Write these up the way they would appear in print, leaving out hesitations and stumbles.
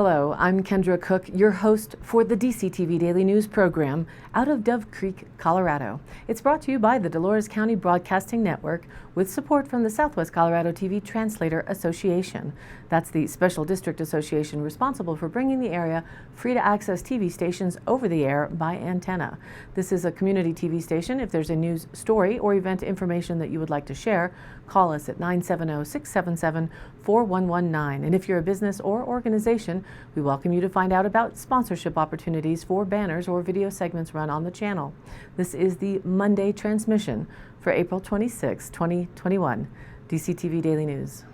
Hello, I'm Kendra Cook, your host for the DCTV Daily News program out of Dove Creek, Colorado. It's brought to you by the Dolores County Broadcasting Network with support from the Southwest Colorado TV Translator Association. That's the special district association responsible for bringing the area free-to-access TV stations over the air by antenna. This is a community TV station. If there's a news story or event information that you would like to share, call us at 970-677-4119. And if you're a business or organization, we welcome you to find out about sponsorship opportunities for banners or video segments run on the channel. This is the Monday transmission for April 26, 2021. DCTV Daily News.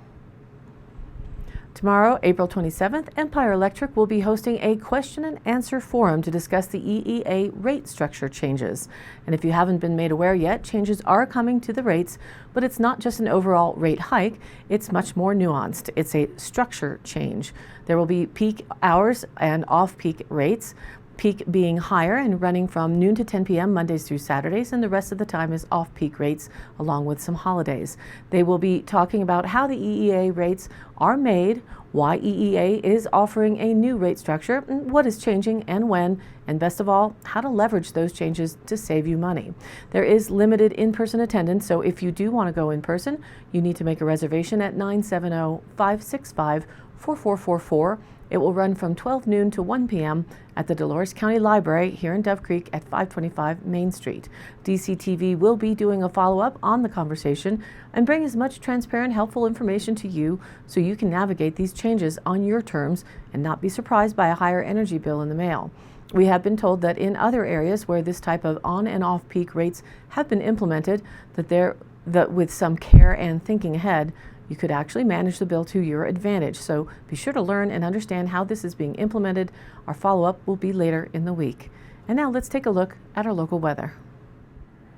Tomorrow, April 27th, Empire Electric will be hosting a question and answer forum to discuss the EEA rate structure changes. And if you haven't been made aware yet, changes are coming to the rates, but it's not just an overall rate hike, it's much more nuanced. It's a structure change. There will be peak hours and off-peak rates. Peak being higher and running from noon to 10 p.m. Mondays through Saturdays, and the rest of the time is off-peak rates along with some holidays. They will be talking about how the EEA rates are made, why EEA is offering a new rate structure, what is changing and when, and best of all, how to leverage those changes to save you money. There is limited in-person attendance, so if you do want to go in person, you need to make a reservation at 970-565-4444. It will run from 12 noon to 1 p.m. at the Dolores County Library here in Dove Creek at 525 Main Street. DCTV will be doing a follow-up on the conversation and bring as much transparent, helpful information to you so you can navigate these changes on your terms and not be surprised by a higher energy bill in the mail. We have been told that in other areas where this type of on and off peak rates have been implemented, that with some care and thinking ahead, you could actually manage the bill to your advantage. So be sure to learn and understand how this is being implemented. Our follow-up will be later in the week. And now let's take a look at our local weather.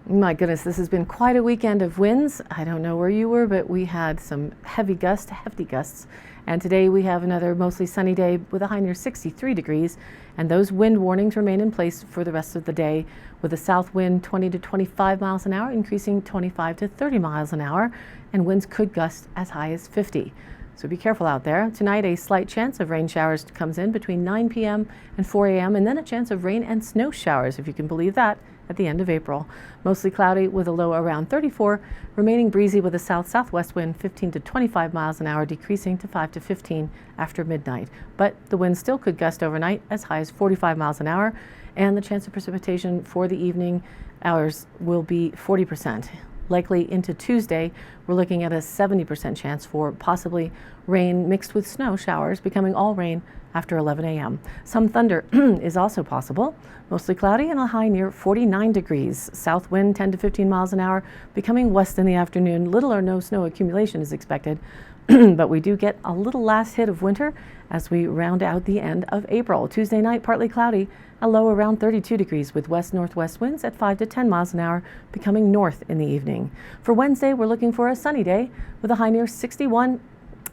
My goodness, this has been quite a weekend of winds. I don't know where you were, but we had some hefty gusts. And today we have another mostly sunny day with a high near 63 degrees. And those wind warnings remain in place for the rest of the day, with a south wind 20 to 25 miles an hour, increasing 25 to 30 miles an hour, and winds could gust as high as 50. So be careful out there. Tonight, a slight chance of rain showers comes in between 9 p.m. and 4 a.m., and then a chance of rain and snow showers, if you can believe that, at the end of April. Mostly cloudy with a low around 34, remaining breezy with a south-southwest wind 15 to 25 miles an hour, decreasing to 5 to 15 after midnight. But the wind still could gust overnight as high as 45 miles an hour, and the chance of precipitation for the evening hours will be 40%. Likely into Tuesday, we're looking at a 70% chance for possibly rain mixed with snow showers, becoming all rain after 11 a.m. Some thunder is also possible. Mostly cloudy and a high near 49 degrees. South wind 10 to 15 miles an hour, becoming west in the afternoon. Little or no snow accumulation is expected, but we do get a little last hit of winter as we round out the end of April. Tuesday night, partly cloudy, a low around 32 degrees with west-northwest winds at 5 to 10 miles an hour, becoming north in the evening. For Wednesday, we're looking for a sunny day with a high near 61,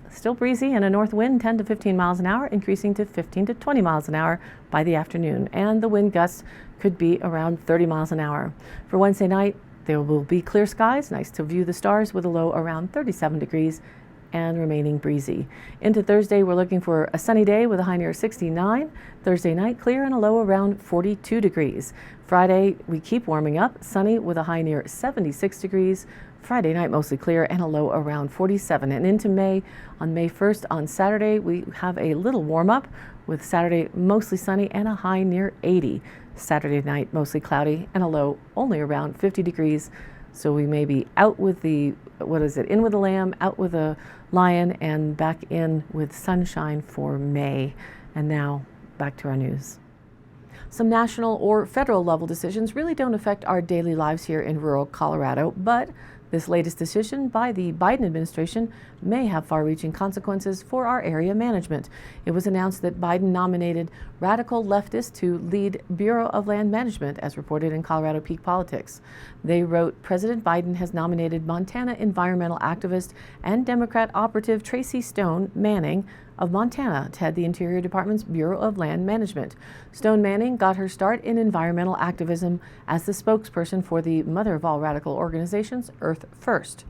still breezy, and a north wind 10 to 15 miles an hour, increasing to 15 to 20 miles an hour by the afternoon. And the wind gusts could be around 30 miles an hour. For Wednesday night, there will be clear skies, nice to view the stars with a low around 37 degrees and remaining breezy. Into Thursday, we're looking for a sunny day with a high near 69. Thursday night, clear and a low around 42 degrees. Friday, we keep warming up, sunny with a high near 76 degrees. Friday night, mostly clear and a low around 47. And into May, on May 1st, on Saturday, we have a little warm up with Saturday mostly sunny and a high near 80. Saturday night, mostly cloudy and a low only around 50 degrees. So we may be out with the, in with the lamb, out with the lion, and back in with sunshine for May. And now back to our news. Some national or federal level decisions really don't affect our daily lives here in rural Colorado, but this latest decision by the Biden administration may have far-reaching consequences for our area management. It was announced that Biden nominated radical leftists to lead Bureau of Land Management, as reported in Colorado Peak Politics. They wrote, President Biden has nominated Montana environmental activist and Democrat operative Tracy Stone Manning of Montana to head the Interior Department's Bureau of Land Management. Stone Manning got her start in environmental activism as the spokesperson for the mother of all radical organizations, Earth First.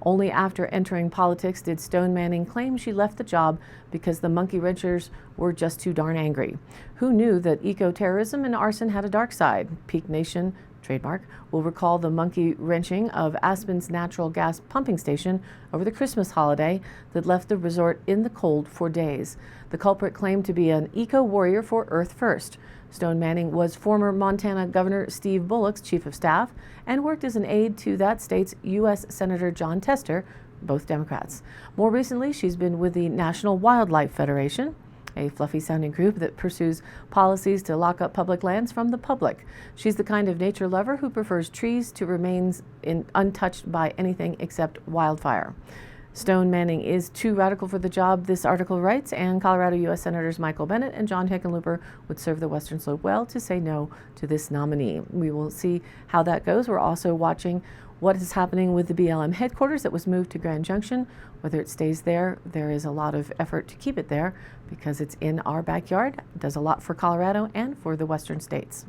Only after entering politics did Stone Manning claim she left the job because the monkey wrenchers were just too darn angry. Who knew that eco-terrorism and arson had a dark side? Peak Nation, trademark, will recall the monkey wrenching of Aspen's natural gas pumping station over the Christmas holiday that left the resort in the cold for days. The culprit claimed to be an eco-warrior for Earth First. Stone Manning was former Montana Governor Steve Bullock's chief of staff and worked as an aide to that state's U.S. Senator Jon Tester, both Democrats. More recently, she's been with the National Wildlife Federation, a fluffy-sounding group that pursues policies to lock up public lands from the public. She's the kind of nature lover who prefers trees to remain untouched by anything except wildfire. Stone Manning is too radical for the job, this article writes, and Colorado U.S. Senators Michael Bennet and John Hickenlooper would serve the Western Slope well to say no to this nominee. We will see how that goes. We're also watching what is happening with the BLM headquarters that was moved to Grand Junction. Whether it stays there, there is a lot of effort to keep it there because it's in our backyard. It does a lot for Colorado and for the western states.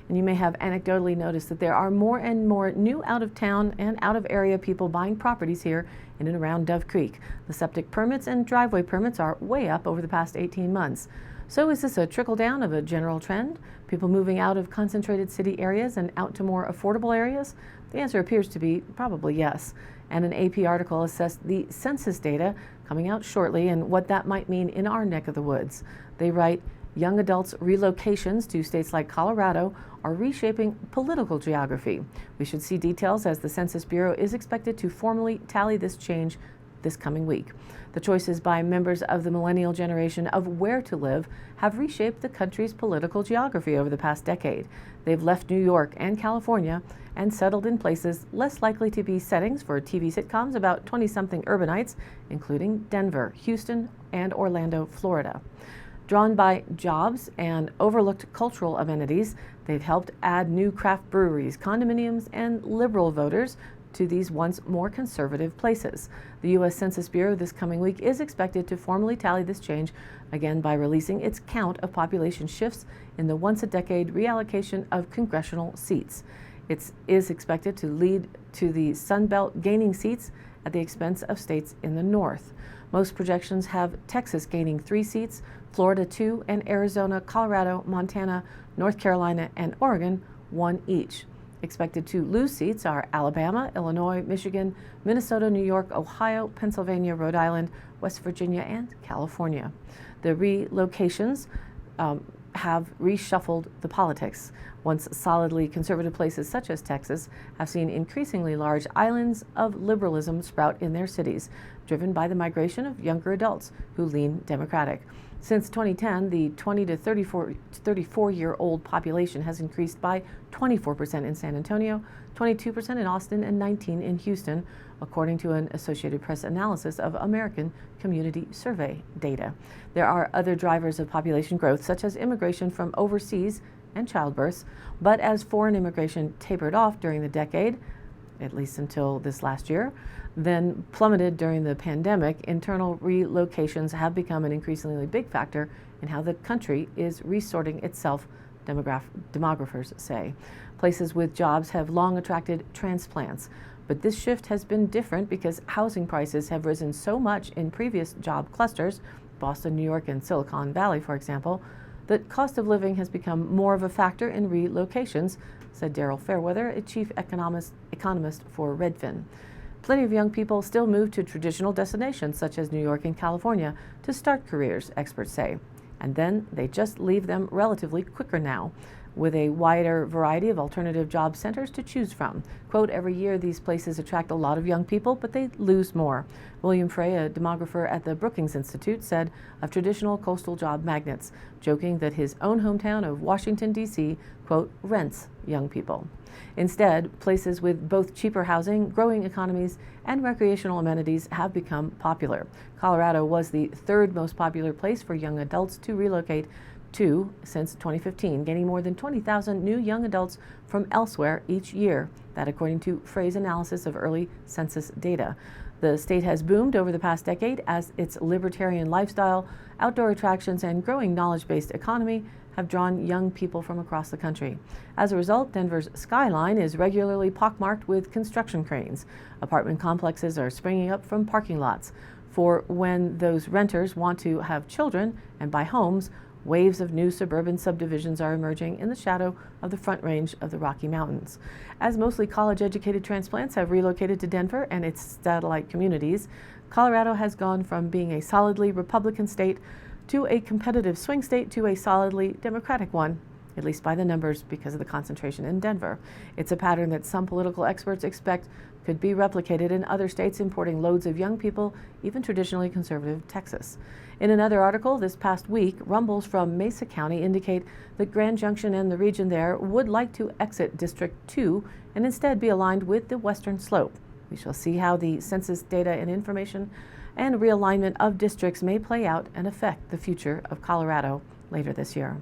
And you may have anecdotally noticed that there are more and more new out-of-town and out-of-area people buying properties here in and around Dove Creek. The septic permits and driveway permits are way up over the past 18 months. So is this a trickle-down of a general trend? People moving out of concentrated city areas and out to more affordable areas? The answer appears to be probably yes. And an AP article assessed the census data coming out shortly and what that might mean in our neck of the woods. They write, young adults' relocations to states like Colorado are reshaping political geography. We should see details as the Census Bureau is expected to formally tally this change this coming week. The choices by members of the millennial generation of where to live have reshaped the country's political geography over the past decade. They've left New York and California and settled in places less likely to be settings for TV sitcoms about 20-something urbanites, including Denver, Houston, and Orlando, Florida. Drawn by jobs and overlooked cultural amenities, they've helped add new craft breweries, condominiums, and liberal voters to these once more conservative places. The U.S. Census Bureau this coming week is expected to formally tally this change, again by releasing its count of population shifts in the once-a-decade reallocation of congressional seats. It is expected to lead to the Sun Belt gaining seats at the expense of states in the north. Most projections have Texas gaining 3 seats, Florida 2, and Arizona, Colorado, Montana, North Carolina, and Oregon 1 each. Expected to lose seats are Alabama, Illinois, Michigan, Minnesota, New York, Ohio, Pennsylvania, Rhode Island, West Virginia, and California. The relocations have reshuffled the politics. Once solidly conservative places such as Texas have seen increasingly large islands of liberalism sprout in their cities, driven by the migration of younger adults who lean Democratic. Since 2010, the 20 to 34-year-old population has increased by 24% in San Antonio, 22% in Austin, and 19% in Houston, according to an Associated Press analysis of American Community Survey data. There are other drivers of population growth, such as immigration from overseas and childbirths, but as foreign immigration tapered off during the decade, at least until this last year, then plummeted during the pandemic, internal relocations have become an increasingly big factor in how the country is resorting itself, demographers say. Places with jobs have long attracted transplants, but this shift has been different because housing prices have risen so much in previous job clusters, Boston, New York, and Silicon Valley, for example, that cost of living has become more of a factor in relocations, said Daryl Fairweather, a chief economist for Redfin. Plenty of young people still move to traditional destinations such as New York and California to start careers, experts say, and then they just leave them relatively quicker now, with a wider variety of alternative job centers to choose from. Quote, every year these places attract a lot of young people, but they lose more. William Frey, a demographer at the Brookings Institute, said of traditional coastal job magnets, joking that his own hometown of Washington, D.C., quote, rents young people. Instead, places with both cheaper housing, growing economies, and recreational amenities have become popular. Colorado was the 3rd most popular place for young adults to relocate to since 2015, gaining more than 20,000 new young adults from elsewhere each year. That according to Frey's analysis of early census data. The state has boomed over the past decade as its libertarian lifestyle, outdoor attractions, and growing knowledge-based economy have drawn young people from across the country. As a result, Denver's skyline is regularly pockmarked with construction cranes. Apartment complexes are springing up from parking lots. For when those renters want to have children and buy homes, waves of new suburban subdivisions are emerging in the shadow of the Front Range of the Rocky Mountains. As mostly college-educated transplants have relocated to Denver and its satellite communities, Colorado has gone from being a solidly Republican state to a competitive swing state to a solidly Democratic one, at least by the numbers because of the concentration in Denver. It's a pattern that some political experts expect could be replicated in other states importing loads of young people, even traditionally conservative Texas. In another article this past week, rumbles from Mesa County indicate that Grand Junction and the region there would like to exit District 2 and instead be aligned with the Western Slope. We shall see how the census data and information and realignment of districts may play out and affect the future of Colorado later this year.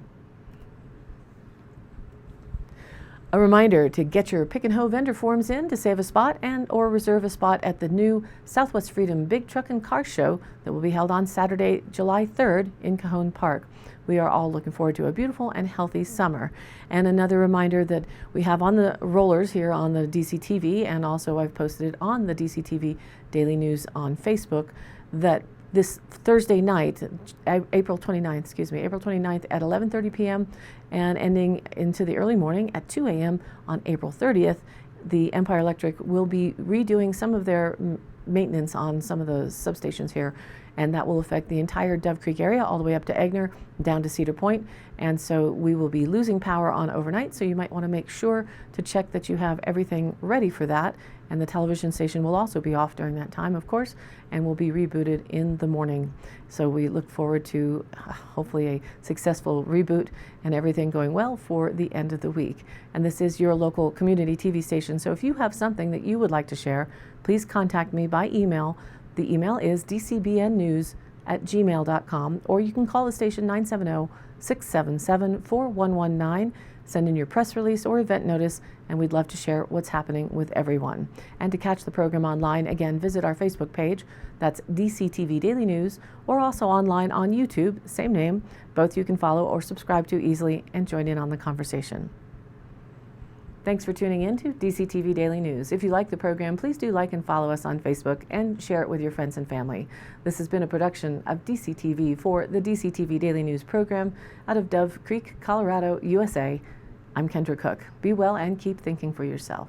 A reminder to get your Pick and Hoe vendor forms in to save a spot and or reserve a spot at the new Southwest Freedom Big Truck and Car Show that will be held on Saturday, July 3rd in Cajon Park. We are all looking forward to a beautiful and healthy summer. And another reminder that we have on the rollers here on the DCTV, and also I've posted it on the DCTV Daily News on Facebook, that this Thursday night, April 29th at 11:30 p.m. and ending into the early morning at 2 a.m. on April 30th, the Empire Electric will be redoing some of their maintenance on some of the substations here, and that will affect the entire Dove Creek area all the way up to Egner, down to Cedar Point. And so we will be losing power on overnight, so you might want to make sure to check that you have everything ready for that. And the television station will also be off during that time, of course, and will be rebooted in the morning. So we look forward to hopefully a successful reboot and everything going well for the end of the week. And this is your local community TV station, so if you have something that you would like to share, please contact me by email. The email is dcbnnews@gmail.com, or you can call the station 970-677-4119. Send in your press release or event notice, and we'd love to share what's happening with everyone. And to catch the program online, again, visit our Facebook page. That's DCTV Daily News, or also online on YouTube, same name. Both you can follow or subscribe to easily and join in on the conversation. Thanks for tuning in to DCTV Daily News. If you like the program, please do like and follow us on Facebook and share it with your friends and family. This has been a production of DCTV for the DCTV Daily News program out of Dove Creek, Colorado, USA. I'm Kendra Cook. Be well and keep thinking for yourself.